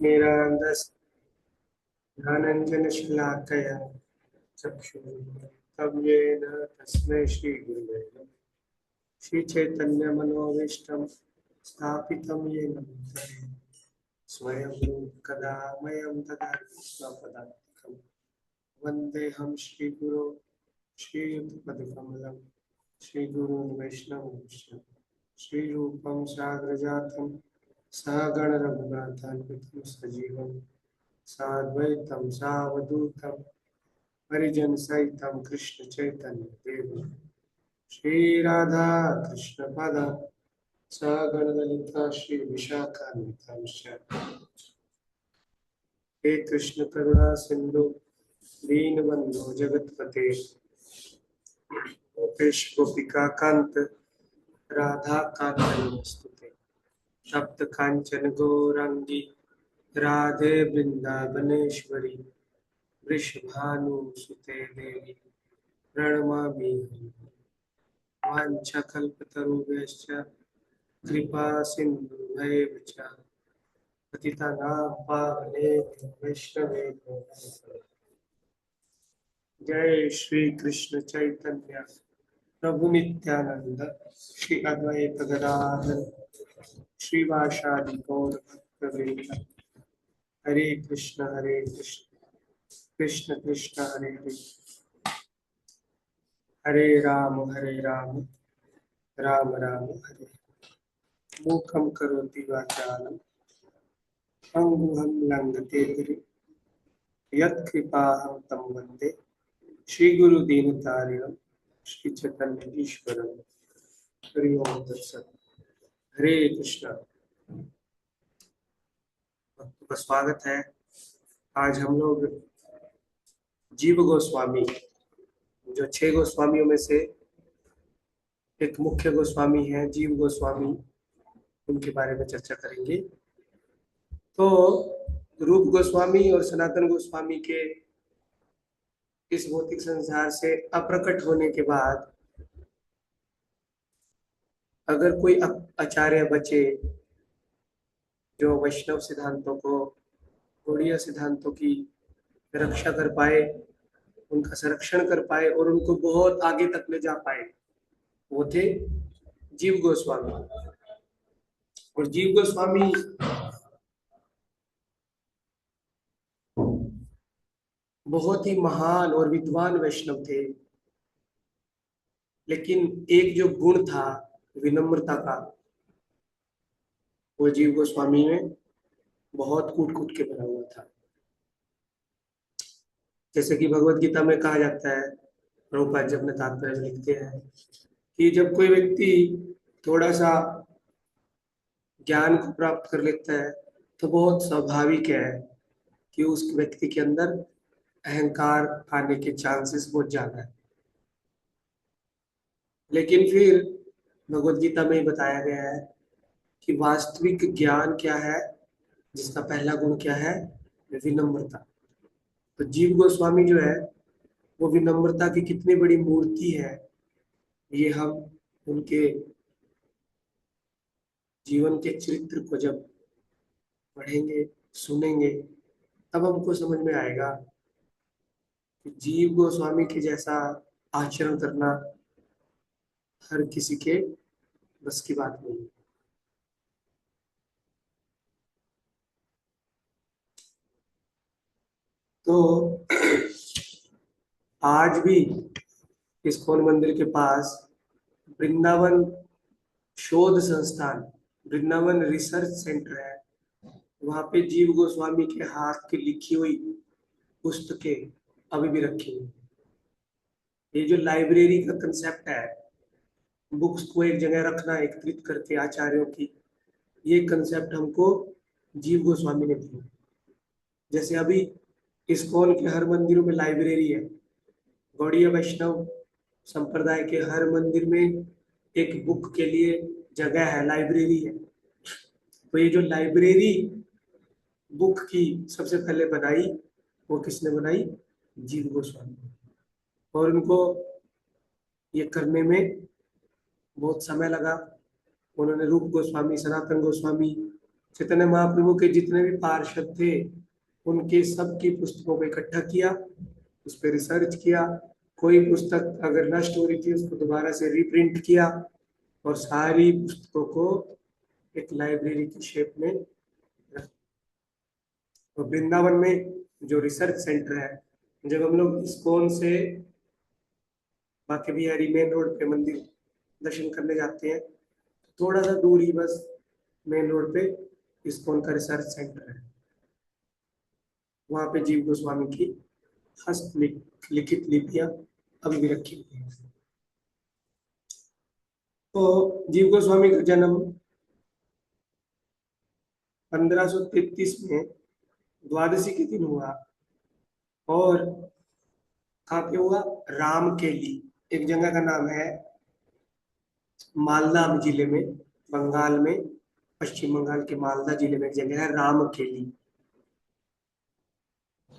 ज्ञानाञ्जनशलाकया चक्षुरुन्मिलितं येन तस्मै श्रीगुरुवे नमः। श्रीचैतन्यमनोभीष्टं स्थापितं येन भूतले स्वयं कदा मह्यं ददाति स्वपदान्तिकं। वन्देऽहं श्रीगुरो श्रीयुतपदकमलं श्रीगुरुं वैष्णवंश श्रीरूपं साग्रजातं सहगण रघुनाथान्वितं सजीवं साद्वैतं सावधूतं परिजन सहितं कृष्ण चैतन्य देव श्री राधा कृष्ण पद सहगण ललिता श्री विशाखान्वितांश्च हे कृष्ण करुणा सिंधु दीनबंधु जगतपते गोपेश गोपिका कांत राधा कांत नमोस्तुते। तप्त कांचन गौरांगी राधे वृंदावनेश्वरी वृषभानुसुते देवी प्रणमामि। वाञ्छाकल्पतरुभ्यश्च कृपा सिन्धुभ्येव च पतितानां पावनेभ्यो वैष्णवेभ्यो नमः। जय श्री कृष्ण चैतन्य प्रभु नित्यानंद श्री अद्वैत गदाधर श्रीवासादि गौर भक्तवृंद। हरे कृष्ण कृष्ण कृष्ण हरे हरे, हरे राम राम राम हरे। मूकं करोति वाचालं अंगुहं लंघते गिरि यत्कृपाहं तं वन्दे श्रीगुरुदीनतारिणं श्रीचैतन्य ईश्वरं। हरि ओम तत्सत्। हरे कृष्ण। भक्तों का स्वागत है। आज हम लोग जीव गोस्वामी, जो 6 गोस्वामियों में से एक मुख्य गोस्वामी है जीव गोस्वामी, उनके बारे में चर्चा करेंगे। तो रूप गोस्वामी और सनातन गोस्वामी के इस भौतिक संसार से अप्रकट होने के बाद अगर कोई आचार्य बचे जो वैष्णव सिद्धांतों को, गौड़ीय सिद्धांतों की रक्षा कर पाए, उनका संरक्षण कर पाए और उनको बहुत आगे तक ले जा पाए, वो थे जीव गोस्वामी। और जीव गोस्वामी बहुत ही महान और विद्वान वैष्णव थे, लेकिन एक जो गुण था विनम्रता का, वो जीव गोस्वामी में बहुत कूट कूट के भरा हुआ था। जैसे कि भगवत गीता में कहा जाता है, प्रभुपाद जी अपने तात्पर्य में लिखते हैं कि जब कोई व्यक्ति थोड़ा सा ज्ञान को प्राप्त कर लेता है तो बहुत स्वाभाविक है कि उस व्यक्ति के अंदर अहंकार आने के चांसेस बहुत ज्यादा है। लेकिन फिर भगवत गीता में ही बताया गया है कि वास्तविक ज्ञान क्या है, जिसका पहला गुण क्या है, विनम्रता। तो जीव गोस्वामी जो है वो विनम्रता की कितनी बड़ी मूर्ति है, ये हम उनके जीवन के चरित्र को जब पढ़ेंगे, सुनेंगे, तब हमको समझ में आएगा कि जीव गोस्वामी के जैसा आचरण करना हर किसी के बस की बात नहीं है। तो आज भी इस्कॉन मंदिर के पास वृंदावन शोध संस्थान, वृंदावन रिसर्च सेंटर है। वहां पे जीव गोस्वामी के हाथ की लिखी हुई पुस्तकें अभी भी रखी हुई। ये जो लाइब्रेरी का कंसेप्ट है, बुक्स को एक जगह रखना एकत्रित करके आचार्यों की, ये कंसेप्ट हमको जीव गोस्वामी ने दिया। जैसे अभी इस्कॉन के हर मंदिरों में लाइब्रेरी है, गौड़ीय वैष्णव संप्रदाय के हर मंदिर में एक बुक के लिए जगह है, लाइब्रेरी है। तो ये जो लाइब्रेरी बुक की सबसे पहले बनाई, वो किसने बनाई? जीव गोस्वामी। और उनको ये करने में बहुत समय लगा। उन्होंने रूप गोस्वामी, सनातन गोस्वामी, चैतन्य महाप्रभु के जितने भी पार्षद थे उनके सबकी पुस्तकों को इकट्ठा किया, उस पर रिसर्च किया, कोई पुस्तक अगर नष्ट हो रही थी उसको दोबारा से रीप्रिंट किया और सारी पुस्तकों को एक लाइब्रेरी की शेप में रखा। तो वृंदावन में जो रिसर्च सेंटर है, जब हम लोग इस्कॉन से बांके बिहारी मेन रोड पे मंदिर दर्शन करने जाते हैं, थोड़ा सा दूर ही बस मेन रोड पे इस्कॉन का रिसर्च सेंटर है। वहां पे जीव गोस्वामी की हस्तलिखित लिपियां अभी भी रखी हुई है। तो जीव गोस्वामी का जन्म 1533 में द्वादशी के दिन हुआ और कहाँ पे हुआ? रामकेली, एक जगह का नाम है, मालदा जिले में, बंगाल में, पश्चिम बंगाल के मालदा जिले में एक जगह है रामकेली।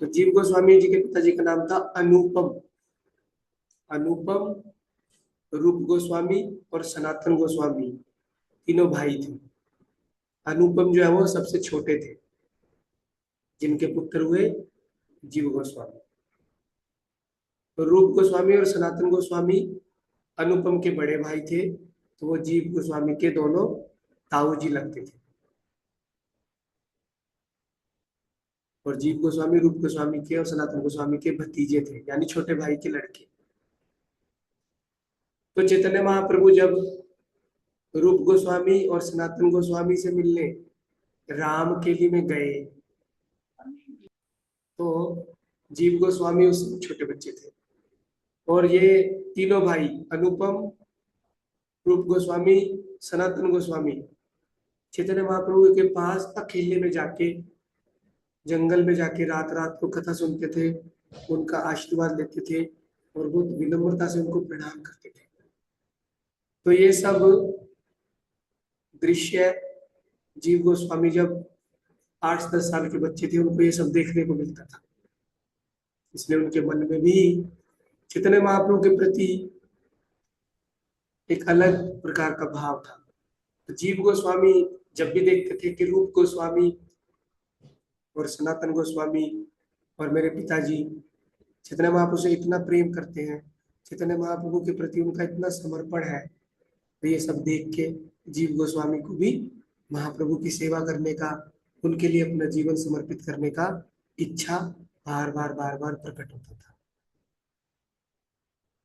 तो जीव गोस्वामी जी के पिताजी का नाम था अनुपम। अनुपम, रूप गोस्वामी और सनातन गोस्वामी तीनों भाई थे। अनुपम जो है वो सबसे छोटे थे, जिनके पुत्र हुए जीव गोस्वामी। तो रूप गोस्वामी और सनातन गोस्वामी अनुपम के बड़े भाई थे, तो वो जीव गोस्वामी के दोनों ताऊ जी लगते थे। और जीव गोस्वामी रूप गोस्वामी के और सनातन गोस्वामी के भतीजे थे, यानी छोटे भाई के लड़के। तो चैतन्य महाप्रभु जब रूप गोस्वामी और सनातन गोस्वामी से मिलने रामकेली में गए, तो जीव गोस्वामी उस समय छोटे बच्चे थे और ये तीनों भाई अनुपम, रूप गोस्वामी, सनातन गोस्वामी चैतन्य महाप्रभु के पास अकेले में जाके, जंगल में जाके रात रात को कथा सुनते थे, उनका आशीर्वाद लेते थे और बहुत विनम्रता से उनको प्रणाम करते थे। तो ये सब दृश्य जीव गोस्वामी जब 8-10 साल के बच्चे थे उनको ये सब देखने को मिलता था, इसलिए उनके मन में भी चैतन्य महाप्रभु के प्रति एक अलग प्रकार का भाव था। तो जीव गोस्वामी जब भी देखते थे कि रूप गोस्वामी और सनातन गोस्वामी और मेरे पिताजी चैतन्य महाप्रभु से इतना प्रेम करते हैं, चैतन्य महाप्रभु के प्रति उनका इतना समर्पण है, तो ये सब देख के जीव गोस्वामी को भी महाप्रभु की सेवा करने का, उनके लिए अपना जीवन समर्पित करने का इच्छा बार बार प्रकट होता था।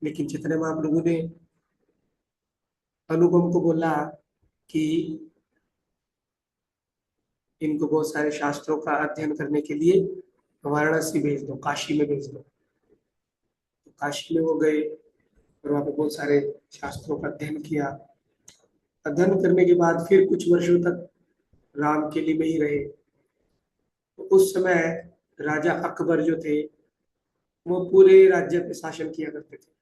लेकिन चैतन्य महाप्रभु ने अनुपम को बोला कि इनको बहुत सारे शास्त्रों का अध्ययन करने के लिए वाराणसी भेज दो, काशी में भेज दो। तो काशी में वो गए और वहाँ पे बहुत सारे शास्त्रों का अध्ययन किया। अध्ययन करने के बाद फिर कुछ वर्षों तक रामकेली में ही रहे। तो उस समय राजा अकबर जो थे वो पूरे राज्य पे शासन किया करते थे।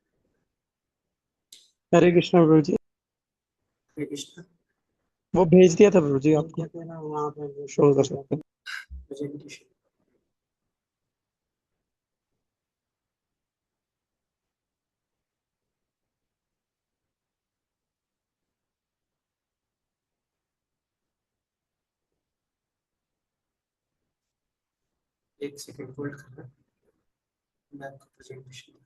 हरे कृष्णा प्रभु जी। हरे कृष्ण। वो भेज दिया था प्रभु जी आपको, वहाँ पे शो कर सकते हैं। प्रेजेंटेशन। एक सेकंड होल्ड करना, मैं आपको प्रेजेंटेशन दिखाऊं।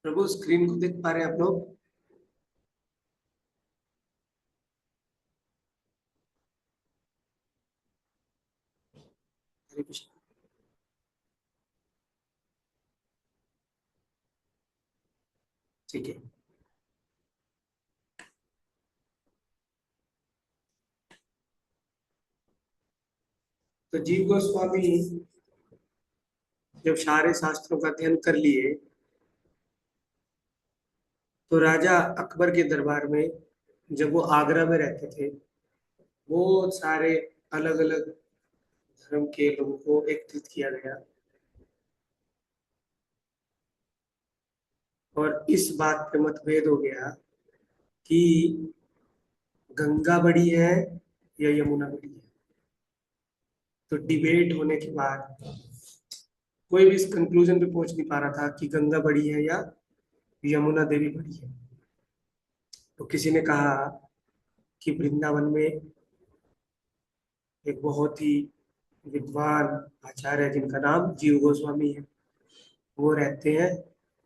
प्रभु स्क्रीन को देख पा रहे हैं आप लोग? हरे कृष्ण। ठीक है। तो जीव गोस्वामी जब सारे शास्त्रों का अध्ययन कर लिए तो राजा अकबर के दरबार में, जब वो आगरा में रहते थे, बहुत सारे अलग अलग धर्म के लोगों को एकत्रित किया गया और इस बात पे मतभेद हो गया कि गंगा बड़ी है या यमुना बड़ी है। तो डिबेट होने के बाद कोई भी इस कंक्लूजन पे पहुंच नहीं पा रहा था कि गंगा बड़ी है या यमुना देवी बड़ी है। तो किसी ने कहा कि वृंदावन में एक बहुत ही विद्वान आचार्य है जिनका नाम जीव गोस्वामी है, वो रहते हैं,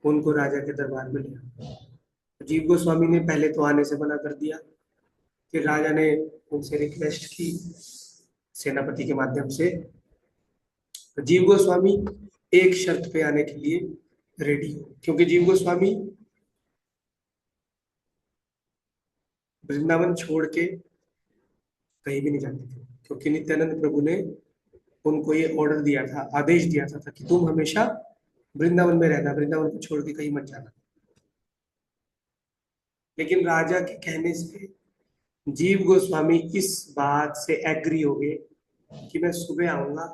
उनको राजा के दरबार में लिया। जीव गोस्वामी ने पहले तो आने से मना कर दिया। फिर राजा ने उनसे रिक्वेस्ट की सेनापति के माध्यम से। तो जीव गोस्वामी एक शर्त पे आने के लिए रेडी हो, क्योंकि जीव गोस्वामी वृंदावन छोड़ के कहीं भी नहीं जाते थे, क्योंकि नित्यानंद प्रभु ने उनको ये ऑर्डर दिया था, आदेश दिया था कि तुम हमेशा वृंदावन में रहना, वृंदावन को छोड़ के कहीं मत जाना। लेकिन राजा के कहने से जीव गोस्वामी इस बात से एग्री हो गए कि मैं सुबह आऊंगा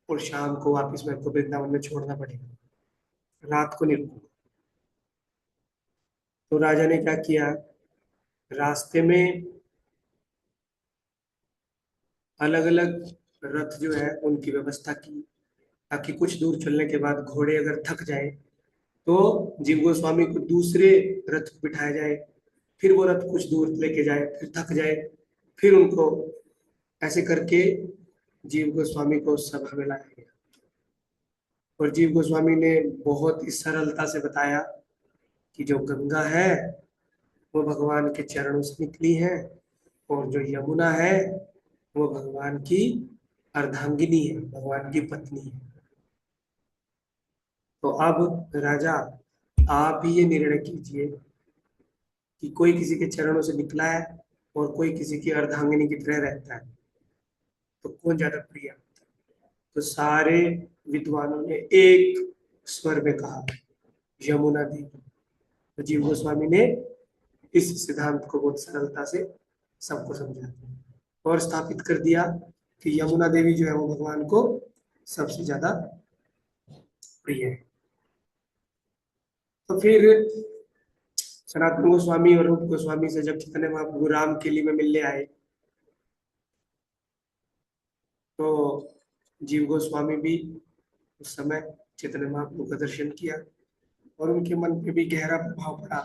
और शाम को वापस मेरे को वृंदावन में छोड़ना पड़ेगा, रात को नहीं रुकूंगा। तो राजा ने क्या किया, रास्ते में अलग अलग रथ जो है उनकी व्यवस्था की, ताकि कुछ दूर चलने के बाद घोड़े अगर थक जाए तो जीव गोस्वामी को दूसरे रथ पे बिठाया जाए, फिर वो रथ कुछ दूर लेके जाए, फिर थक जाए, फिर उनको ऐसे करके जीव गोस्वामी को उस सभा में लाया गया। और जीव गोस्वामी ने बहुत ही सरलता से बताया कि जो गंगा है वो भगवान के चरणों से निकली है, और जो यमुना है वो भगवान की अर्धांगिनी है, भगवान की पत्नी है। तो अब राजा आप ही ये निर्णय कीजिए कि कोई किसी के चरणों से निकला है और कोई किसी की अर्धांगिनी की तरह रहता है, तो कौन ज्यादा प्रिय है। तो सारे विद्वानों ने एक स्वर में कहा यमुना देवी। तो जीव गोस्वामी ने इस सिद्धांत को बहुत सरलता से सबको समझा और स्थापित कर दिया कि यमुना देवी जो है वो भगवान को सबसे ज्यादा प्रिय है। तो फिर सनातन गोस्वामी और रूप गोस्वामी से जब चैतन्य महाप्रभु राम केली में मिलने आए, तो जीव गोस्वामी भी उस समय चैतन्य महाप्रभु का दर्शन किया और उनके मन पे भी गहरा प्रभाव पड़ा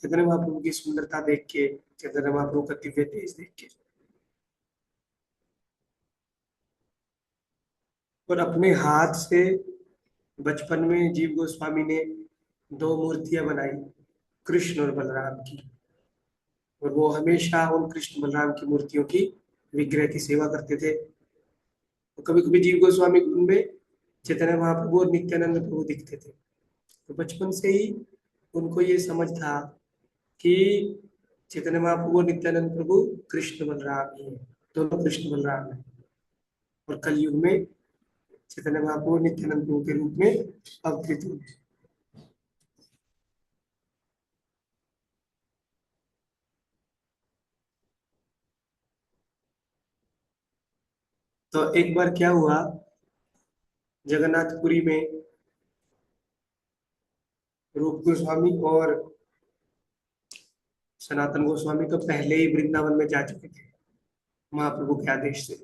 चैतन्य महाप्रभु की सुंदरता देख के, चैतन्य महाप्रभु का दिव्य तेज देख के। और अपने हाथ से बचपन में जीव गोस्वामी ने दो मूर्तियां बनाई, कृष्ण और बलराम की, और वो हमेशा उन कृष्ण बलराम की मूर्तियों की विग्रह की सेवा करते थे। तो कभी कभी जीव गोस्वामी को उनमें चैतन्य महाप्रभु और नित्यानंद प्रभु दिखते थे। तो बचपन से ही उनको ये समझ था कि चैतन्य महाप्रभु और नित्यानंद प्रभु कृष्ण बलराम ही है, दोनों कृष्ण बलराम है, और कलयुग में चैतन्य महाप्रभु और नित्यानंद प्रभु के रूप में अवतरित हुए। तो एक बार क्या हुआ, जगन्नाथपुरी में रूप गोस्वामी और सनातन गोस्वामी तो पहले ही वृंदावन में जा चुके थे महाप्रभु के आदेश से।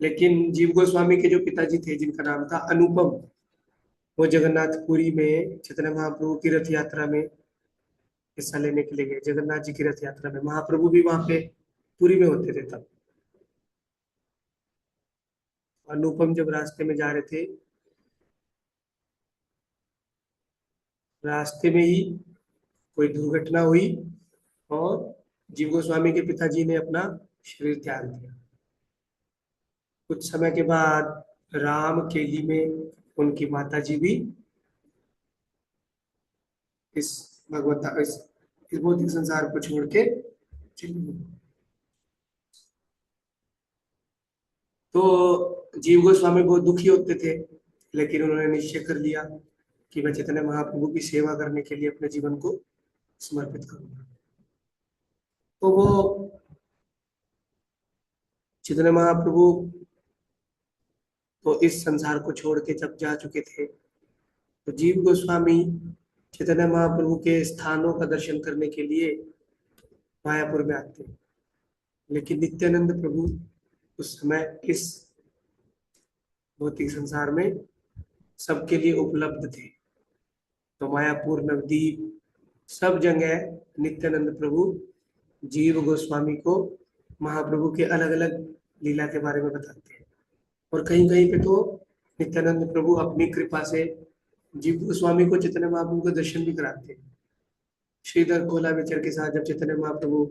लेकिन जीव गोस्वामी के जो पिताजी थे जिनका नाम था अनुपम, वो जगन्नाथपुरी में चैतन्य महाप्रभु की रथ यात्रा में हिस्सा लेने के लिए गए। जगन्नाथ जी की रथ यात्रा में महाप्रभु भी वहां पे पुरी में होते थे तब। अनुपम जब रास्ते में जा रहे थे, रास्ते में ही कोई दुर्घटना हुई और जीव गोस्वामी के पिताजी ने अपना शरीर त्याग दिया। कुछ समय के बाद राम केली में उनकी माता जी भी इस भगवत इस भौतिक संसार को छोड़ के चली गई। तो जीव गोस्वामी बहुत दुखी होते थे, लेकिन उन्होंने निश्चय कर लिया कि मैं चैतन्य महाप्रभु की सेवा करने के लिए अपने जीवन को समर्पित करूंगा। तो वो चैतन्य महाप्रभु तो इस संसार को छोड़ के जब जा चुके थे, तो जीव गोस्वामी चैतन्य महाप्रभु के स्थानों का दर्शन करने के लिए मायापुर में आते हैं। लेकिन नित्यानंद प्रभु उस समय इस भौतिक संसार में सबके लिए उपलब्ध थे। तो मायापुर, नवदीप, सब जगह नित्यानंद प्रभु जीव गोस्वामी को महाप्रभु के अलग अलग लीला के बारे में बताते हैं। और कहीं कहीं पे तो नित्यानंद प्रभु अपनी कृपा से जीव गोस्वामी को चैतन्य महाप्रभु का दर्शन भी कराते हैं। श्रीधर कोला विचर के साथ जब चैतन्य महाप्रभु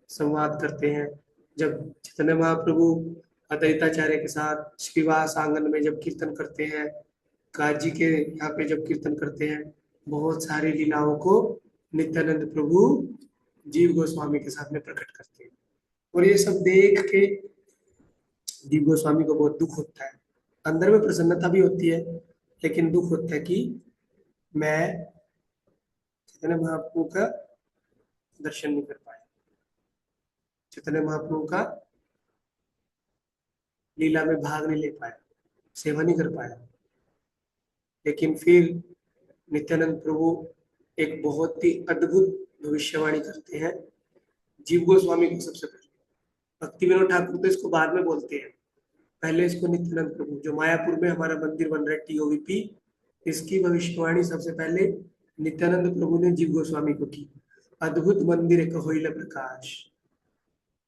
संवाद करते हैं, जब चैतन्य महाप्रभु अद्वैताचार्य के साथ श्रीवास आंगन में जब कीर्तन करते हैं, काजी के यहाँ पे जब कीर्तन करते हैं, बहुत सारी लीलाओं को नित्यानंद प्रभु जीव गोस्वामी के साथ में प्रकट करते हैं। और ये सब देख के जीव गोस्वामी को बहुत दुख होता है। अंदर में प्रसन्नता भी होती है, लेकिन दुख होता है कि मैं चैतन्य महाप्रभु का दर्शन नहीं कर पाया, चैतन्य महाप्रभु का लीला में भाग नहीं ले पाया, सेवा नहीं कर पाया। लेकिन फिर नित्यानंद प्रभु एक बहुत ही अद्भुत भविष्यवाणी करते हैं जीव गोस्वामी को। सबसे पहले भक्ति विनोद ठाकुर तो इसको बाद में बोलते हैं, पहले इसको नित्यानंद प्रभु, जो मायापुर में हमारा मंदिर बन रहा है TOVP, इसकी भविष्यवाणी सबसे पहले नित्यानंद प्रभु ने जीव गोस्वामी को की। अद्भुत मंदिर कहोइल प्रकाश,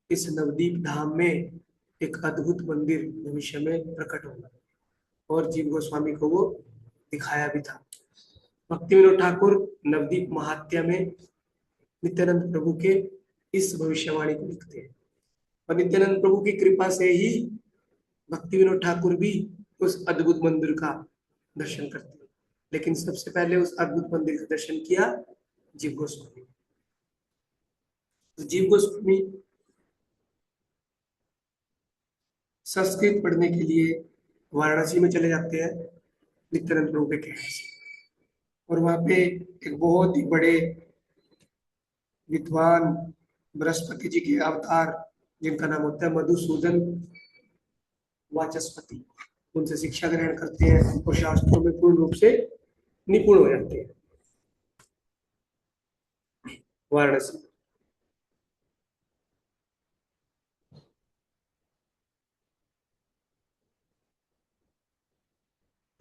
इस नवदीप धाम में एक अद्भुत मंदिर भविष्य में प्रकट होगा, और जीव गोस्वामी को वो दिखाया भी था। भक्ति विनोद ठाकुर नवदीप महात्म्य में नित्यानंद प्रभु के इस भविष्यवाणी को लिखते हैं, और नित्यानंद प्रभु की कृपा से ही भक्ति विनोद ठाकुर भी उस अद्भुत मंदिर का दर्शन करते हैं। लेकिन सबसे पहले उस अद्भुत मंदिर का दर्शन किया जीव गोस्वामी। तो जीव गोस्वामी संस्कृत पढ़ने के लिए वाराणसी में चले जाते हैं नित्यानंद प्रभु के कहने से, और वहां पे एक बहुत ही बड़े विद्वान बृहस्पति जी के अवतार, जिनका नाम होता है मधुसूदन वाचस्पति, उनसे शिक्षा ग्रहण करते हैं और शास्त्रों में पूर्ण रूप से निपुण हो जाते हैं वाराणसी।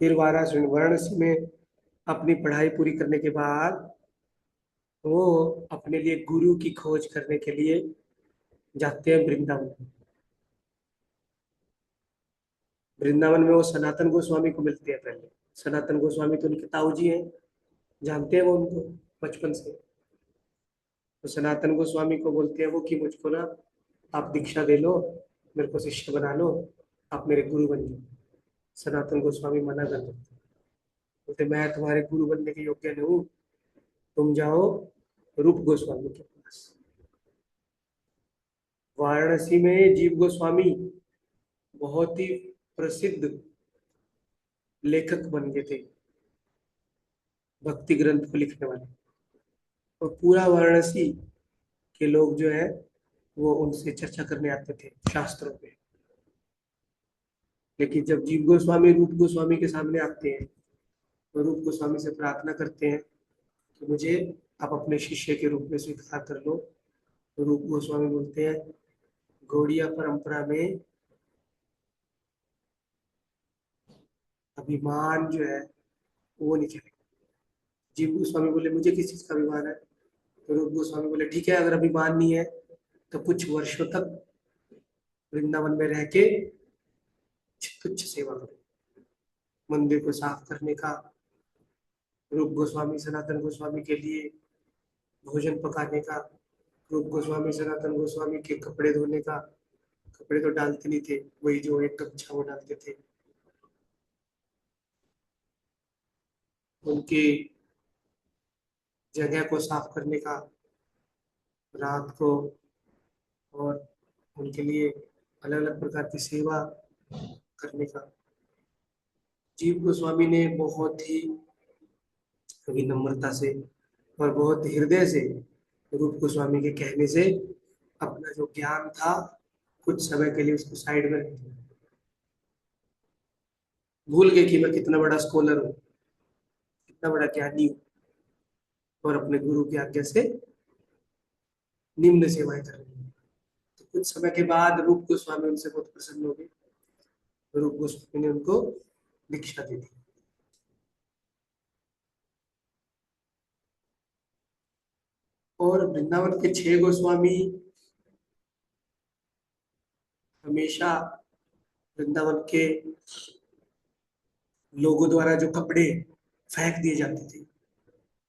फिर वाराणसी में अपनी पढ़ाई पूरी करने के बाद वो अपने लिए गुरु की खोज करने के लिए जाते हैं वृंदावन। वृंदावन में वो सनातन गोस्वामी को मिलते हैं पहले। सनातन गोस्वामी तो उनके ताऊ जी हैं, जानते हैं वो उनको बचपन से। तो सनातन गोस्वामी को बोलते हैं वो कि मुझको ना आप दीक्षा दे लो, मेरे को शिष्य बना लो, आप मेरे गुरु बन जाओ। सनातन गोस्वामी मना कर देते, बोलते मैं तुम्हारे गुरु बनने के योग्य नहीं हूँ, तुम जाओ रूप गोस्वामी के पास। वाराणसी में जीव गोस्वामी बहुत ही प्रसिद्ध लेखक बन गए थे, भक्ति ग्रंथ को लिखने वाले, और पूरा वाराणसी के लोग जो है वो उनसे चर्चा करने आते थे शास्त्रों पे। लेकिन जब जीव गोस्वामी रूप गोस्वामी के सामने आते हैं तो रूप गोस्वामी से प्रार्थना करते हैं कि मुझे आप अपने शिष्य के रूप में स्वीकार कर लो। तो रूप गोस्वामी बोलते हैं गौड़िया परंपरा में अभिमान जो है वो नहीं चलेगा। जीव गोस्वामी बोले मुझे किस चीज का अभिमान है? तो रूप गोस्वामी बोले ठीक है, अगर अभिमान नहीं है तो कुछ वर्षों तक वृंदावन में रह के तुच्छ सेवा करो, मंदिर को साफ करने का, रूप गोस्वामी सनातन गोस्वामी के लिए भोजन पकाने का, रूप गोस्वामी सनातन गोस्वामी के कपड़े धोने का। कपड़े तो डालते नहीं थे, वही जो एक गमछा वो डालते थे। उनकी जगह को साफ करने का रात को, और उनके लिए अलग अलग प्रकार की सेवा करने का। जीव गोस्वामी ने बहुत ही विनम्रता से और बहुत हृदय से रूप गोस्वामी के कहने से अपना जो ज्ञान था कुछ समय के लिए उसको साइड में रख दिया। भूल गए कि मैं कितना बड़ा स्कॉलर हूँ, कितना बड़ा ज्ञानी हूँ, और अपने गुरु की आज्ञा से निम्न सेवाएं कर रही हूँ। तो कुछ समय के बाद रूप गोस्वामी उनसे बहुत प्रसन्न हो गए। रूप गोस्वामी ने उनको दीक्षा दे दी। और वृंदावन के 6 गोस्वामी हमेशा वृंदावन के लोगों द्वारा जो कपड़े फेंक दिए जाते थे,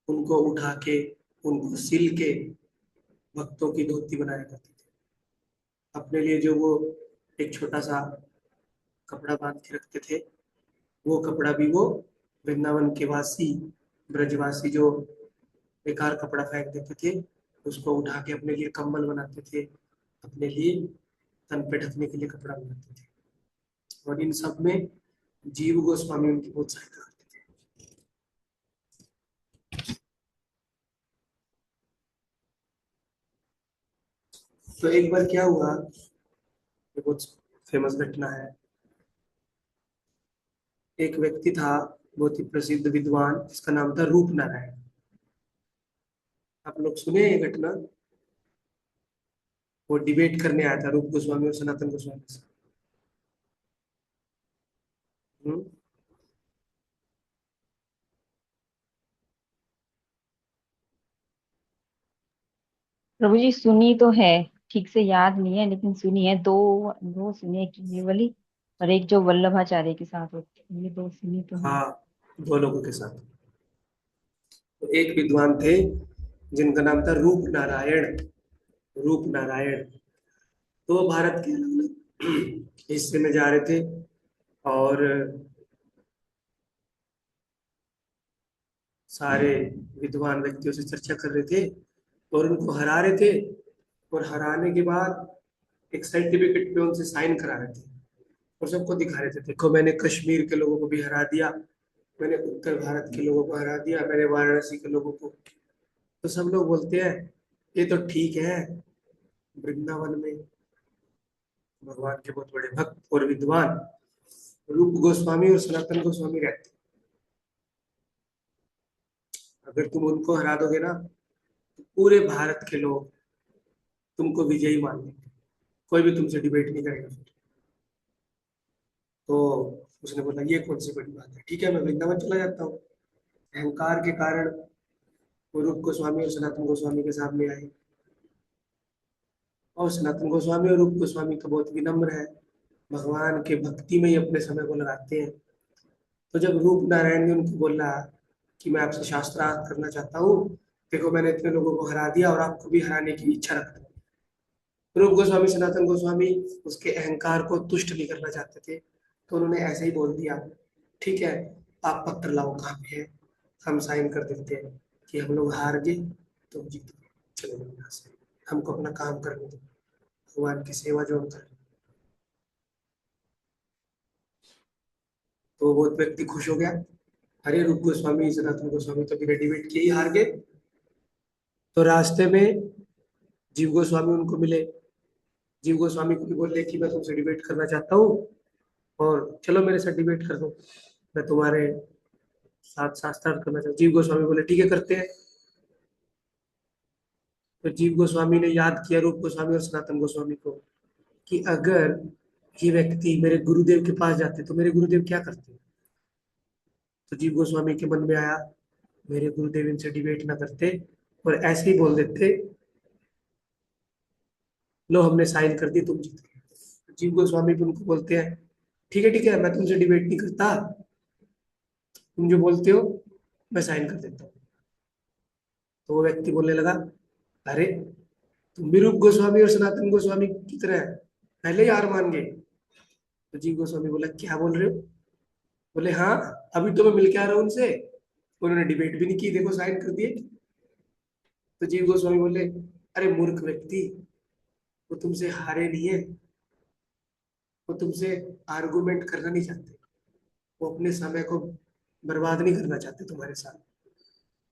उनको उठा के, उनको सिल के भक्तों की धोती बनाया करते थे। अपने लिए जो वो एक छोटा सा कपड़ा बांध के रखते थे, वो कपड़ा भी वो वृंदावन के वासी, ब्रजवासी जो बेकार कपड़ा फेंक देते थे, उसको उठा के अपने लिए कंबल बनाते थे, अपने लिए तन पे ढकने के लिए कपड़ा बनाते थे। और इन सब में जीव गोस्वामी उनकी बहुत सहायता करते थे। तो एक बार क्या हुआ, ये बहुत फेमस घटना है। एक व्यक्ति था, बहुत ही प्रसिद्ध विद्वान, जिसका नाम था रूप नारायण। आप लोग सुने ये घटना? वो डिबेट करने आया था रूप गोस्वामी और सनातन गोस्वामी से। हम्म। प्रभु जी सुनी तो है, ठीक से याद नहीं है लेकिन सुनी है। दो दो सुनी है कि ये वाली, और एक जो वल्लभाचार्य के साथ होती है, ये दो सुनी तो है। हाँ, दो लोगों के साथ। तो एक विद्वान थे जिनका नाम था रूप नारायण। रूप नारायण तो वो भारत के अलग अलग हिस्से में जा रहे थे, और सारे विद्वान व्यक्तियों से चर्चा कर रहे थे, और उनको हरा रहे थे। और हराने के बाद एक सर्टिफिकेट पे उनसे साइन करा रहे थे, और सबको दिखा रहे थे, देखो मैंने कश्मीर के लोगों को भी हरा दिया, मैंने उत्तर भारत के लोगों को हरा दिया, मैंने वाराणसी के लोगों को। तो सब लोग बोलते हैं ये तो ठीक है, वृंदावन में भगवान के बहुत बड़े भक्त और विद्वान रूप गोस्वामी और सनातन गोस्वामी रहते हैं। अगर तुम उनको हरा दोगे ना, तो पूरे भारत के लोग तुमको विजयी मान लेंगे, कोई भी तुमसे डिबेट नहीं करेगा फिर। तो उसने बोला ये कौन सी बड़ी बात है, ठीक है मैं वृंदावन चला जाता हूँ। अहंकार के कारण वो रूप गोस्वामी और सनातन गोस्वामी के सामने आए। और सनातन गोस्वामी और रूप गोस्वामी तो बहुत विनम्र है, भगवान के भक्ति में ही अपने समय को लगाते हैं। तो जब रूप नारायण ने उनको बोला कि मैं आपसे शास्त्रार्थ करना चाहता हूँ, देखो मैंने इतने लोगों को हरा दिया और आपको भी हराने की इच्छा रखता हूँ। रूप गोस्वामी सनातन गोस्वामी उसके अहंकार को तुष्ट नहीं करना चाहते थे, तो उन्होंने ऐसे ही बोल दिया, ठीक है आप पत्र लाओ कहाँ पे है, हम साइन कर देते हैं कि हम लोग हार गए, तुम जीत गए, चलो लोग यहाँ से, हमको अपना काम करने दो, भगवान की सेवा जो हम कर रहे हैं। तो वो व्यक्ति खुश हो गया, अरे रूप गोस्वामी सनातन गोस्वामी तो बिना डिबेट किए ही हार गए। तो रास्ते में जीव गोस्वामी उनको मिले। जीव गोस्वामी को भी बोले कि मैं तुमसे डिबेट करना चाहता हूँ, और चलो मेरे साथ डिबेट कर दो, मैं तुम्हारे साथ शास्त्रार्थ करना चाहता हूँ। जीव गोस्वामी बोले ठीक है करते हैं। तो जीव गोस्वामी ने याद किया रूप गोस्वामी और सनातन गोस्वामी को कि अगर ये व्यक्ति मेरे गुरुदेव के पास जाते तो मेरे गुरुदेव क्या करते। तो जीव गोस्वामी के मन में आया, मेरे गुरुदेव इनसे डिबेट ना करते और ऐसे ही बोल देते, लो हमने साइन कर दी तुम जीत गए। तो जीव गोस्वामी भी उनको बोलते हैं, ठीक है मैं तुमसे डिबेट नहीं करता, तुम जो बोलते हो मैं साइन कर देता हूँ। तो वो व्यक्ति बोलने लगा, अरे तुम भी रूप गोस्वामी और सनातन गोस्वामी की तरह पहले ही हार मान गए। तो जीव गोस्वामी बोला क्या बोल रहे हो? बोले हाँ, अभी तो मैं मिल के आ रहा हूँ उनसे, उन्होंने डिबेट भी नहीं की, देखो साइन कर दिए। तो जीव गोस्वामी बोले, अरे मूर्ख व्यक्ति, वो तुमसे हारे नहीं है, वो तुमसे आर्गुमेंट करना नहीं चाहते, वो अपने समय को बर्बाद नहीं करना चाहते तुम्हारे साथ।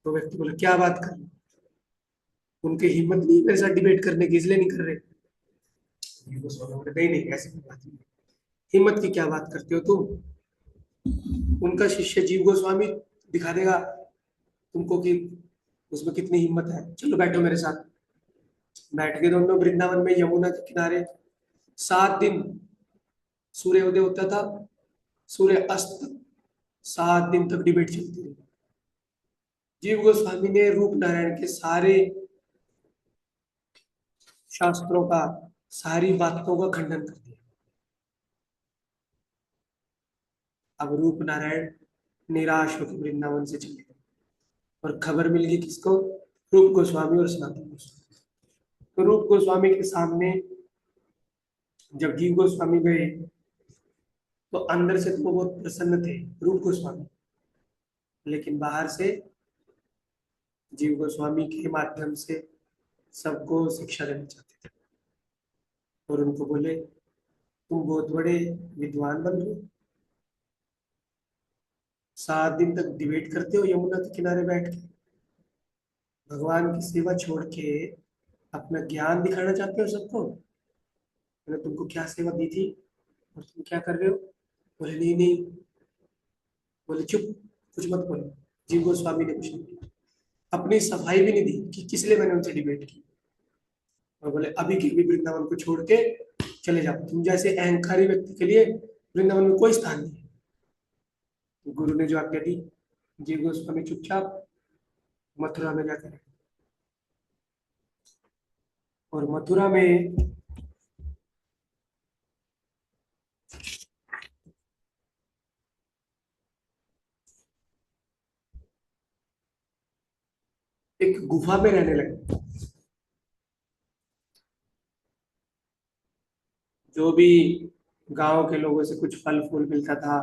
तो व्यक्ति बोले क्या बात कर रहे हो? उनकी हिम्मत नहीं मेरे साथ डिबेट करने की, इसलिए नहीं कर रहे। जीव गोस्वामी बोले नहीं नहीं ऐसी कोई बात नहीं, हिम्मत की क्या बात करते हो तुम, उनका शिष्य जीव गोस्वामी दिखा देगा तुमको कि उसमें कितनी हिम्मत है। चलो बैठो मेरे साथ। बैठ के दोनों वृंदावन में यमुना के किनारे 7 दिन, सूर्य उदय होता था, सूर्य अस्त तक 7 दिन तक डिबेट चलती रही। जीव गोस्वामी ने रूप नारायण के सारे शास्त्रों का, सारी बातों का खंडन कर दिया। अब रूप नारायण निराश होकर वृंदावन से चले गए और खबर मिल गई किसको? रूप गोस्वामी और सनातन गोस्वामी। तो रूप गोस्वामी के सामने जब जीव गोस्वामी गए तो अंदर से तो वो बहुत प्रसन्न थे रूप गोस्वामी, लेकिन बाहर से जीव गोस्वामी के माध्यम से सबको शिक्षा देना चाहते थे। और उनको बोले तुम बहुत बड़े विद्वान बन रहे हो, 7 दिन तक डिबेट करते हो यमुना के किनारे बैठ के, भगवान की सेवा छोड़ के अपना ज्ञान दिखाना चाहते हो सबको। मैंने तुमको क्या सेवा दी थी और तुम क्या कर रहे हो? बोले नहीं नहीं। बोले चुप, कुछ मत बोलो। जीव गोस्वामी ने कुछ नहीं किया, अपनी सफाई भी नहीं दी कि किस लिए मैंने उनसे डिबेट की। और बोले अभी के भी वृंदावन को छोड़ के चले जाओ, तुम जैसे अहंकारी व्यक्ति के लिए वृंदावन में कोई स्थान नहीं है। तो गुरु ने जो आज्ञा दी, जीव गोस्वामी चुपचाप मथुरा में जाकर, और मथुरा में एक गुफा में रहने लगे। जो भी गांव के लोगों से कुछ फल फूल मिलता था,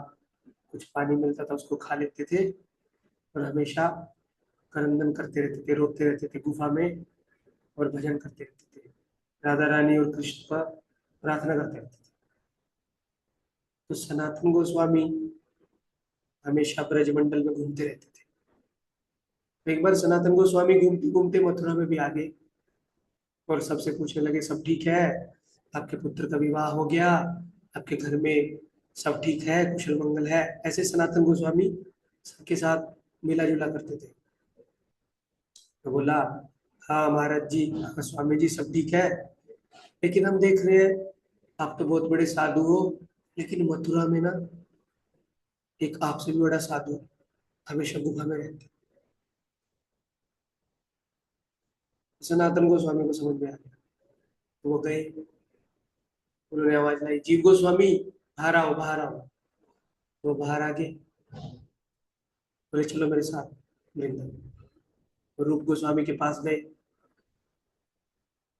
कुछ पानी मिलता था, उसको खा लेते थे और हमेशा क्रंदन करते रहते थे, रोते रहते थे गुफा में और भजन करते रहते थे, राधा रानी और कृष्ण पर प्रार्थना करते रहते थे। तो सनातन गोस्वामी हमेशा ब्रजमंडल में घूमते रहते थे। तो एक बार सनातन गोस्वामी घूमते घूमते मथुरा में भी आ गए और सबसे पूछने लगे सब ठीक है, आपके पुत्र का विवाह हो गया, आपके घर में सब ठीक है, कुशल मंगल है। ऐसे सनातन गोस्वामी सबके साथ मिला जुला करते थे। तो बोला हाँ महाराज जी, हाँ स्वामी जी, सब ठीक है, लेकिन हम देख रहे हैं आप तो बहुत बड़े साधु हो, लेकिन मथुरा में ना एक आपसे भी बड़ा साधु है, हमेशा गुफा में रहते हैं। सनातन गोस्वामी को समझ में आ गया। तो वो गए, उन्होंने आवाज लाई जीव गोस्वामी बाहर आओ बाहर आओ। वो बाहर आ गए, बोले चलो मेरे साथ वृंदावन। रूप गोस्वामी के पास गए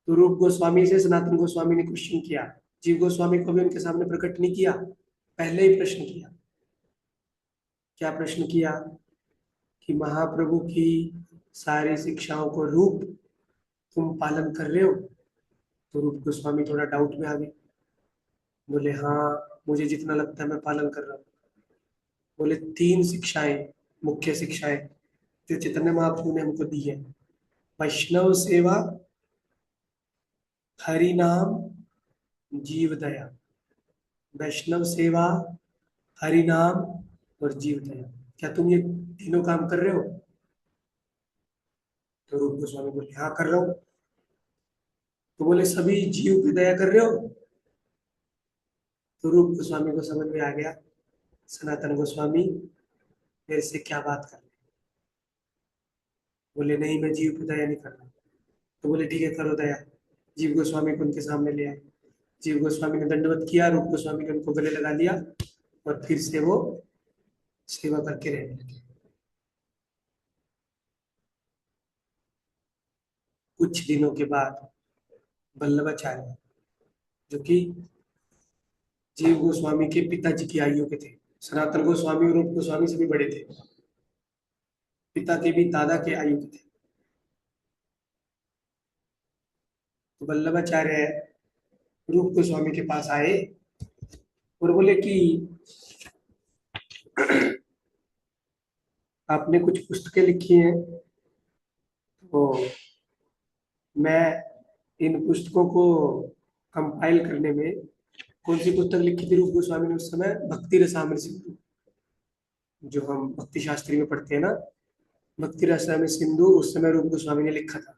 तो रूप गोस्वामी से सनातन गोस्वामी ने क्वेश्चन किया। जीव गोस्वामी को भी उनके सामने प्रकट नहीं किया, पहले ही प्रश्न किया। क्या प्रश्न किया कि महाप्रभु की सारी शिक्षाओं को रूप तुम पालन कर रहे हो? तो रूप गोस्वामी थोड़ा डाउट में आ गए, बोले हाँ मुझे जितना लगता है मैं पालन कर रहा हूँ। बोले 3 शिक्षाएं, मुख्य शिक्षाएं जो चैतन्य महाप्रभु ने हमको दी है, वैष्णव सेवा, हरि नाम, जीव दया। वैष्णव सेवा, हरि नाम और जीव दया, क्या तुम ये तीनों काम कर रहे हो? तो रूप गोस्वामी बोले हाँ कर रहा हूँ। तो बोले सभी जीव पे दया कर रहे हो? तो रूप गोस्वामी को समझ में आ गया सनातन गोस्वामी मेरे से क्या बात कर रहे हैं। बोले नहीं मैं जीव पे दया नहीं कर रहा। तो बोले ठीक है करो दया। जीव गोस्वामी को उनके सामने ले आए। जीव गोस्वामी ने दंडवत किया, रूप गोस्वामी ने उनको गले लगा लिया और फिर से वो सेवा करके रहने लगे। कुछ दिनों के बाद वल्लभाचार्य, जो कि जीव गोस्वामी के पिताजी की आयु के थे, सनातन गोस्वामी और रूप गोस्वामी से भी बड़े थे, पिता के भी दादा के आयु के थे। तो वल्लभाचार्य रूप गोस्वामी के पास आए और बोले कि आपने कुछ पुस्तकें लिखी हैं, तो मैं इन पुस्तकों को कंपाइल करने में, कौन सी पुस्तक लिखी थी रूप गोस्वामी ने उस समय? भक्ति रसामृत सिंधु। जो हम भक्ति शास्त्री में पढ़ते हैं ना, भक्ति रसायन सिंधु, उस समय रूप गोस्वामी ने लिखा था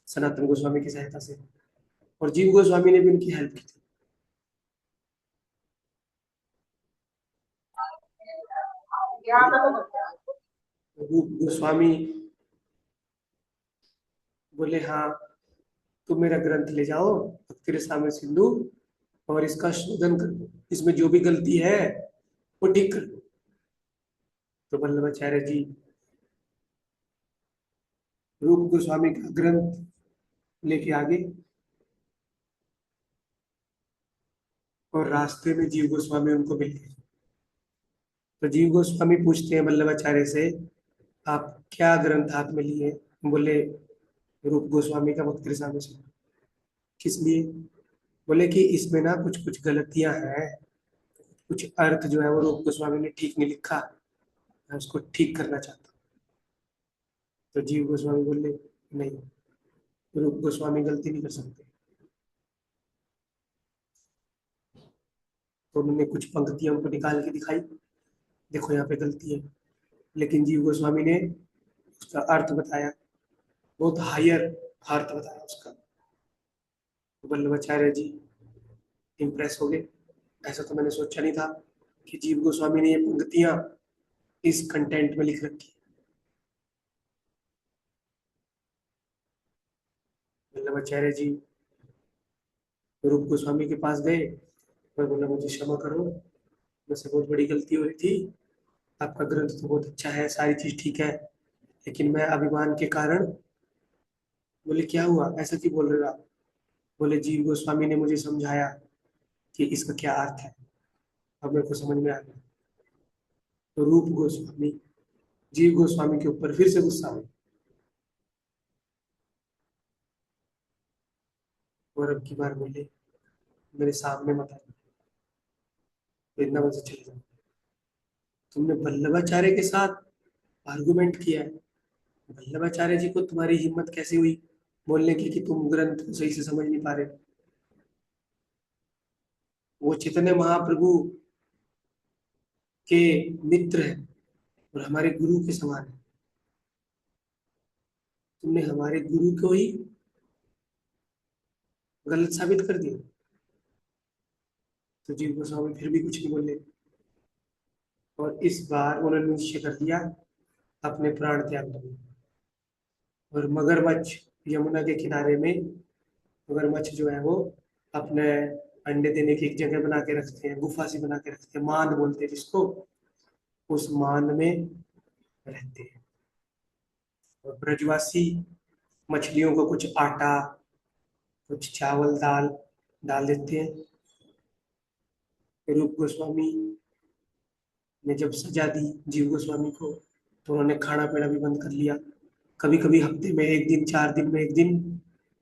सनातन गोस्वामी की सहायता से, और जीव गोस्वामी ने भी उनकी हेल्प की थी। रूप गोस्वामी बोले हाँ, तुम मेरा ग्रंथ ले जाओ भक्ति रसायन सिंधु और इसका शोधन कर दो, इसमें जो भी गलती है वो ठीक कर दो। तो वल्लभाचार्य जी रूप गोस्वामी का ग्रंथ लेके आगे, और रास्ते में जीव गोस्वामी उनको मिल गए। तो जीव गोस्वामी पूछते हैं वल्लभाचार्य से, आप क्या ग्रंथ हाथ में लिए? बोले रूप गोस्वामी का भक्ति रसायन सिंधु। किस लिए? बोले कि इसमें ना कुछ कुछ गलतियां हैं, कुछ अर्थ जो है वो रूप गोस्वामी ने ठीक नहीं लिखा, मैं उसको ठीक करना चाहता हूँ। तो जीव गोस्वामी बोले नहीं, रूप गोस्वामी गलती नहीं कर सकते। तो उन्होंने कुछ पंक्तियां उनको निकाल के दिखाई, देखो यहाँ पे गलती है, लेकिन जीव गोस्वामी ने उसका अर्थ बताया, बहुत हायर अर्थ बताया उसका। तो वल्लभाचार्य जी इम्प्रेस हो गए, ऐसा तो मैंने सोचा नहीं था कि जीव गोस्वामी ने ये पंक्तियां इस कंटेंट में लिख रखी। वल्लभाचार्य जी रूप गोस्वामी के पास गए और बोला मुझे क्षमा करो, मुझसे बहुत बड़ी गलती हो रही थी, आपका ग्रंथ तो बहुत अच्छा है, सारी चीज ठीक है, लेकिन मैं अभिमान के कारण। बोले क्या हुआ, ऐसा क्यों बोल रहे हो आप? बोले जीव गोस्वामी ने मुझे समझाया कि इसका क्या अर्थ है, अब मेरे को समझ में आ गया। तो रूप गोस्वामी जीव गोस्वामी के ऊपर फिर से गुस्सा हुए, और अब की बार बोले मेरे सामने मत आना, वृंदावन से चले जाओ। तुमने वल्लभाचार्य के साथ आर्गुमेंट किया है, वल्लभाचार्य जी को तुम्हारी हिम्मत कैसे हुई बोलने की कि तुम ग्रंथ को सही से समझ नहीं पा रहे? वो चैतन्य महाप्रभु के मित्र है और हमारे गुरु के समान है, तुमने हमारे गुरु को ही गलत साबित कर दिया। तो जीव गोस्वामी फिर भी कुछ नहीं बोले, और इस बार उन्होंने निश्चय कर लिया अपने प्राण त्याग देंगे। और मगरमच्छ यमुना के किनारे में, मगरमच्छ जो है वो अपने अंडे देने की एक जगह बना के रखते हैं, गुफा सी बना के रखते हैं, मान बोलते हैं जिसको, उस मान में रहते हैं। और ब्रजवासी मछलियों को कुछ आटा, कुछ चावल दाल डाल देते हैं। रूप गोस्वामी ने जब सजा दी जीव गोस्वामी को, तो उन्होंने खाना पीना भी बंद कर लिया। कभी कभी हफ्ते में एक दिन, 4 दिन में एक दिन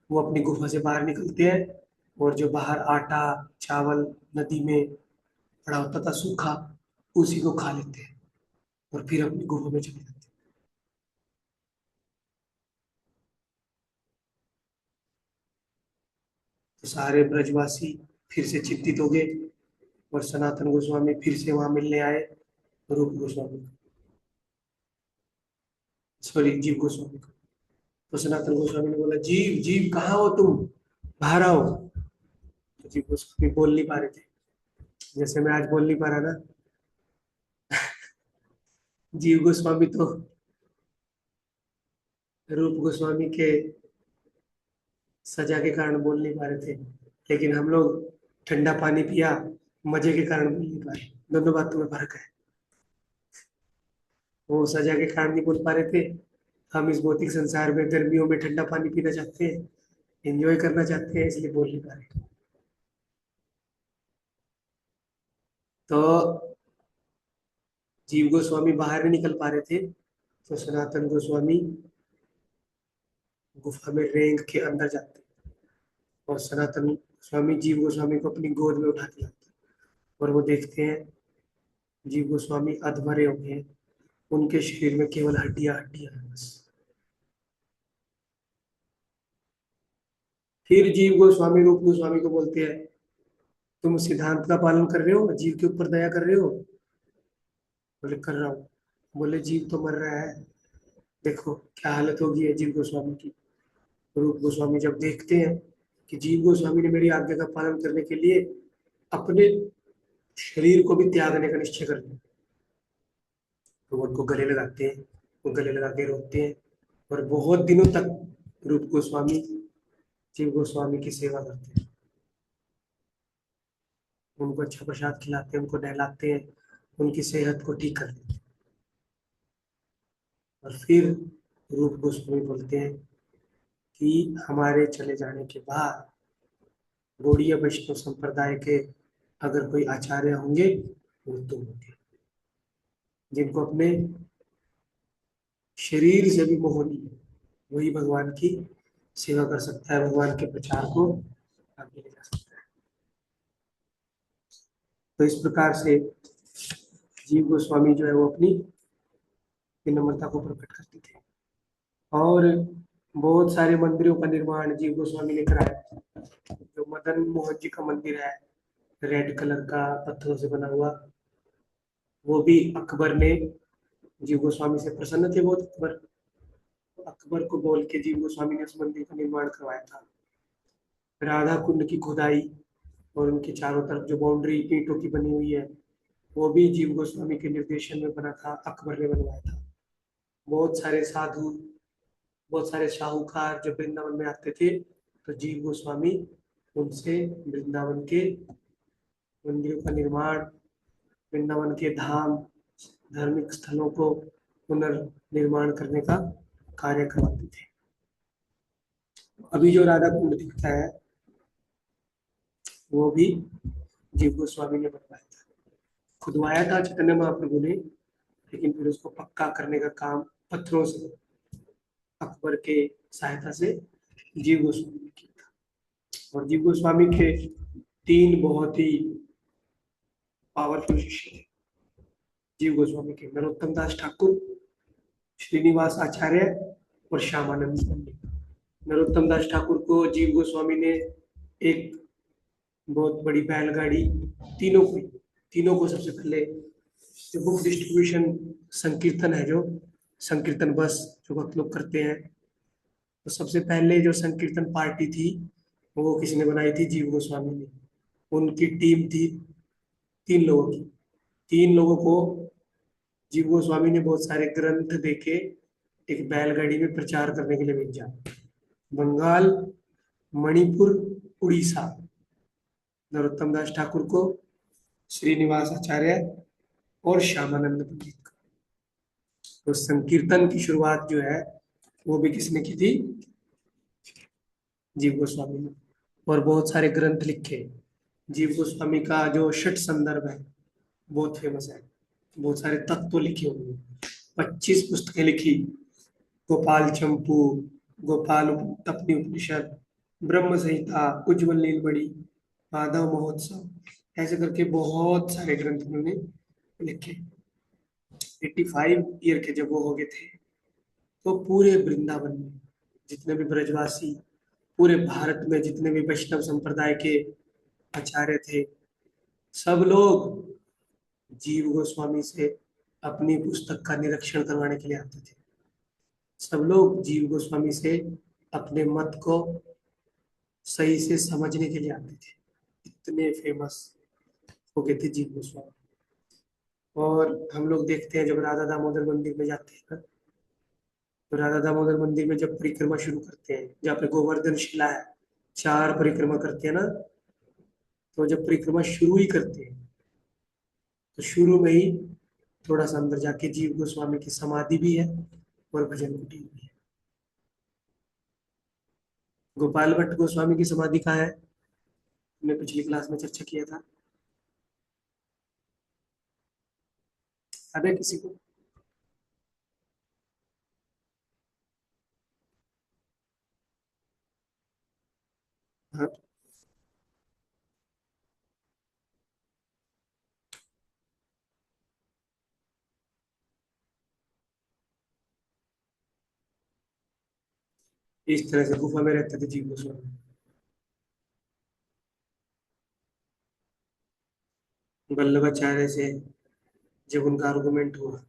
वो अपनी गुफा से बाहर निकलते हैं, और जो बाहर आटा चावल नदी में पड़ा होता था सूखा, उसी को खा लेते हैं और फिर अपनी गुफा में चले जाते हैं। तो सारे ब्रजवासी फिर से चिंतित हो गए, और सनातन गोस्वामी फिर से वहां मिलने आए रूप गोस्वामी को, सॉरी जीव गोस्वामी को। तो सनातन गोस्वामी ने बोला, जीव जीव कहाँ हो तुम, बाहर आओ। तो जीव गोस्वामी बोल नहीं पा रहे थे, जैसे मैं आज बोल नहीं पा रहा ना, जीव गोस्वामी तो रूप गोस्वामी के सजा के कारण बोल नहीं पा रहे थे, लेकिन हम लोग ठंडा पानी पिया मजे के कारण बोल नहीं पा रहे। दोनों बातों में फर्क है, वो सजा के कारण नहीं बोल पा रहे थे, हम इस भौतिक संसार में गर्मियों में ठंडा पानी पीना चाहते हैं, एंजॉय करना चाहते हैं, इसलिए बोल नहीं पा रहे। तो जीव गोस्वामी बाहर नहीं निकल पा रहे थे, तो सनातन गोस्वामी गुफा में रेंग के अंदर जाते, और सनातन गोस्वामी जीव गोस्वामी को अपनी गोद में उठा के लाते, और वो देखते हैं जीव गोस्वामी अधमरे हो गए, उनके शरीर में केवल हड्डियां हड्डियां हैं बस। फिर जीव गोस्वामी रूप गोस्वामी को बोलते हैं, तुम सिद्धांत का पालन कर रहे हो, जीव के ऊपर दया कर रहे हो, बोले कर रहा हूँ। बोले जीव तो मर रहा है, देखो क्या हालत होगी है जीव गोस्वामी की। रूप गोस्वामी जब देखते हैं कि जीव गोस्वामी ने मेरी आज्ञा का पालन करने के लिए अपने शरीर को भी त्यागने का निश्चय कर लिया, तो वो उनको गले लगाते हैं, वो गले लगा के रोते हैं, और बहुत दिनों तक रूप गोस्वामी जीव गोस्वामी की सेवा करते हैं। उनको अच्छा प्रसाद खिलाते हैं, उनको नहलाते हैं, उनकी सेहत को ठीक करते हैं। और फिर रूप गोस्वामी बोलते हैं कि हमारे चले जाने के बाद गौड़ीय वैष्णव संप्रदाय के अगर कोई आचार्य होंगे वो तुम होंगे, जिनको अपने शरीर से भी मोह नहीं है, वही भगवान की सेवा कर सकता है, भगवान के प्रचार को आगे ले जा सकता है। तो इस प्रकार से जीव गोस्वामी जो है वो अपनी विनम्रता को प्रकट करते थे। और बहुत सारे मंदिरों का निर्माण जीव गोस्वामी ने कराया। जो मदन मोहन जी का मंदिर है, रेड कलर का पत्थरों से बना हुआ, वो भी अकबर ने, जीव गोस्वामी से प्रसन्न थे बहुत अकबर, तो अकबर को बोल के जीव गोस्वामी ने उस मंदिर का निर्माण करवाया था। राधा कुंड की खुदाई और उनके चारों तरफ जो बाउंड्री ईंटों की बनी हुई है, वो भी जीव गोस्वामी के निर्देशन में बना था, अकबर ने बनवाया था। बहुत सारे साधु, बहुत सारे शाहूकार जब वृंदावन में आते थे तो जीव गोस्वामी उनसे वृंदावन के मंदिरों का निर्माण, वृंदावन के धाम, धार्मिक स्थलों को पुनर्निर्माण करने का कार्य करवाते थे। अभी जो राधा कुंड दिखता है वो भी जीव गोस्वामी ने बनवाया था, खुदवाया था चैतन्य महाप्रभु ने, लेकिन फिर उसको पक्का करने का काम पत्थरों से अकबर के सहायता से जीव गोस्वामी ने किया था। और जीव गोस्वामी के तीन बहुत ही पावरफुल शिष्य थे जीव गोस्वामी के, नरोत्तम दास ठाकुर, श्रीनिवास आचार्य और श्यामानंद पंडित। नरोत्तम दास ठाकुर को जीव गोस्वामी ने एक बहुत बड़ी बैलगाड़ी, तीनों को सबसे पहले जो बुक डिस्ट्रीब्यूशन संकीर्तन है, जो संकीर्तन बस जो भक्त लोग करते हैं, तो सबसे पहले जो संकीर्तन पार्टी थी वो किसी ने बनाई थी, जीव गोस्वामी ने। उनकी टीम थी 3 लोगों की। 3 लोगों को जीव गोस्वामी ने बहुत सारे ग्रंथ देके एक बैलगाड़ी में प्रचार करने के लिए भेजा। बंगाल, मणिपुर, उड़ीसा, नरोत्तम दास ठाकुर को, श्रीनिवास आचार्य और श्यामानंद पंडित को। तो संकीर्तन की शुरुआत जो है वो भी किसने की थी, जीव गोस्वामी ने। और बहुत सारे ग्रंथ लिखे। जीव गोस्वामी का जो षट संदर्भ है बहुत फेमस है, बहुत सारे तत्व लिखे हुए, 25 पुस्तकें लिखी। गोपाल चंपू, गोपाल तपनी उपनिषद, ब्रह्म संहिता, उज्ज्वल नीलमणि, माधव महोत्सव, ऐसे करके बहुत सारे ग्रंथ उन्होंने लिखे। 85 ईयर के जब वो हो गए थे तो पूरे वृंदावन में जितने भी ब्रजवासी, पूरे भारत में जितने भी वैष्णव संप्रदाय के आचार्य थे, सब लोग जीव गोस्वामी से अपनी पुस्तक का निरीक्षण करवाने के लिए आते थे। सब लोग जीव गोस्वामी से अपने मत को सही से समझने के लिए आते थे। इतने फेमस हो गए थे जीव गोस्वामी। और हम लोग देखते हैं जब राधा दामोदर मंदिर में जाते हैं ना, तो राधा दामोदर मंदिर में जब परिक्रमा शुरू करते हैं, जहाँ पे गोवर्धन शिला है, 4 परिक्रमा करते हैं ना, तो जब परिक्रमा शुरू ही करते हैं तो शुरू में ही थोड़ा सा अंदर जाके जीव गोस्वामी की समाधि भी है और भजन कुटी भी है। गोपाल भट्ट गोस्वामी की समाधि कहाँ है, हमने पिछली क्लास में चर्चा किया था, याद है किसी को? हाँ, इस तरह से गुफा में रहते थे जीव गोस्वामी। वल्लभाचार्य से जब उनका आर्गुमेंट हुआ।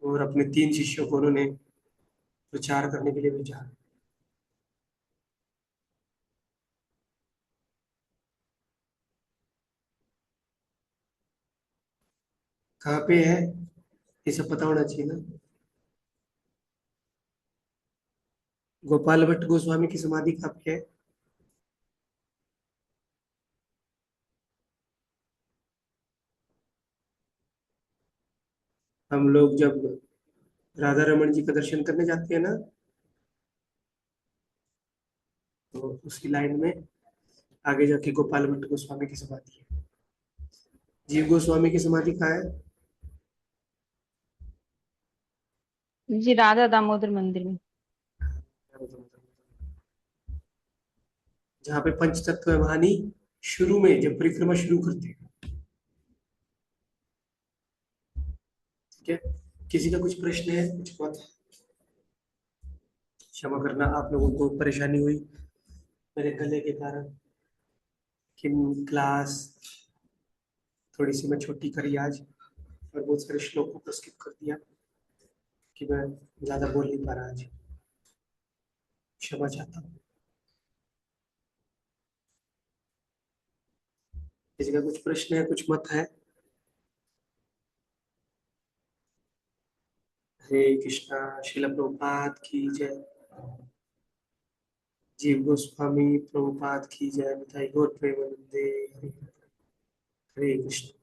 और अपने 3 शिष्यों को उन्होंने प्रचार करने के लिए भेजा। कहाँ पे है ये सब पता होना चाहिए ना। गोपाल भट्ट गोस्वामी की समाधि कहाँ पे है? हम लोग जब राधा रमन जी का दर्शन करने जाते हैं ना, तो उसकी लाइन में आगे जाके गोपाल भट्ट गोस्वामी की समाधि है। जीव गोस्वामी की समाधि कहाँ है? जी राधा दामोदर मंदिर में। जहाँ पे पंच तत्व है, वहां नहीं, शुरू में जब परिक्रमा शुरू करते हैं। ठीक है, किसी का कुछ प्रश्न है, कुछ बात? क्षमा करना, आप लोगों को परेशानी हुई मेरे गले के कारण कि क्लास थोड़ी सी मैं छोटी करी आज, और बहुत सारे श्लोकों को स्किप कर दिया कि मैं ज्यादा बोल नहीं पा रहा आज। क्षमा चाहता हूँ। किसी का कुछ प्रश्न है, कुछ मत है? हरे कृष्णा। शिला प्रभुपाद की जय। जीव गोस्वामी प्रभुपाद की जय। निताई गौर प्रेमानंदे। हरे हरे कृष्ण।